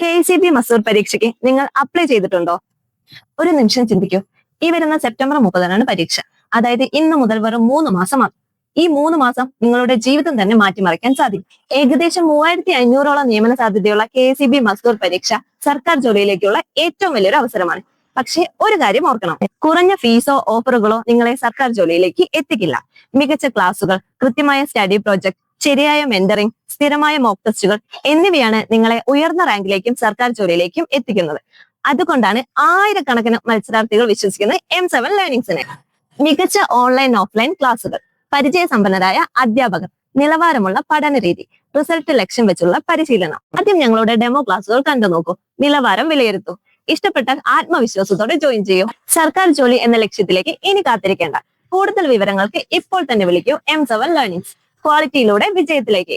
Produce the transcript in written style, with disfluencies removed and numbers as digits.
KCB masoor പരീക്ഷയ്ക്ക് നിങ്ങൾ apply ചെയ്തിട്ടുണ്ടോ? ഒരു നിമിഷം ചിന്തിക്കൂ. ഈ വരുന്ന സെപ്റ്റംബർ 30-നാണ് പരീക്ഷ. അതായത് ഇന്ന് മുതൽ വെറും 3 മാസമാണ്. ഈ 3 മാസം നിങ്ങളുടെ ജീവിതം തന്നെ മാറ്റിമറിക്കാൻ സാധിക്കും. ഏകദേശം 3500ഓളം നിയമന സാധ്യതയുള്ള KCB മസൂർ പരീക്ഷ സർക്കാർ ജോലിയിലേക്കുള്ള ഏറ്റവും വലിയൊരു അവസരമാണ്. പക്ഷേ ഒരു കാര്യം ഓർക്കണം, കുറഞ്ഞ ഫീസോ ഓഫറുകളോ നിങ്ങളെ സർക്കാർ ജോലിയിലേക്ക് എത്തിക്കില്ല. മികച്ച ക്ലാസുകൾ, കൃത്യമായ സ്റ്റഡി പ്രോജക്ട്, ശരിയായ മെന്ററിംഗ്, സ്ഥിരമായ മോക്ക് ടെസ്റ്റുകൾ എന്നിവയാണ് നിങ്ങളെ ഉയർന്ന റാങ്കിലേക്കും സർക്കാർ ജോലിയിലേക്കും എത്തിക്കുന്നത്. അതുകൊണ്ടാണ് ആയിരക്കണക്കിന് മത്സരാർത്ഥികൾ വിശ്വസിക്കുന്നത് M7 ലേണിംഗ്സിനെ. മികച്ച ഓൺലൈൻ ഓഫ്ലൈൻ ക്ലാസുകൾ, പരിചയസമ്പന്നരായ അധ്യാപകർ, നിലവാരമുള്ള പഠന രീതി, റിസൾട്ട് ലക്ഷ്യം വെച്ചുള്ള പരിശീലനം. ആദ്യം ഞങ്ങളുടെ ഡെമോ ക്ലാസുകൾ കണ്ടു നോക്കൂ, നിലവാരം വിലയിരുത്തൂ. ഇഷ്ടപ്പെട്ടാൽ ആത്മവിശ്വാസത്തോടെ ജോയിൻ ചെയ്യൂ. സർക്കാർ ജോലി എന്ന ലക്ഷ്യത്തിലേക്ക് ഇനി കാത്തിരിക്കേണ്ട. കൂടുതൽ വിവരങ്ങൾക്ക് ഇപ്പോൾ തന്നെ വിളിക്കൂ M7 ലേണിംഗ്സ്. ക്വാളിറ്റിയിലൂടെ വിജയത്തിലേക്ക്.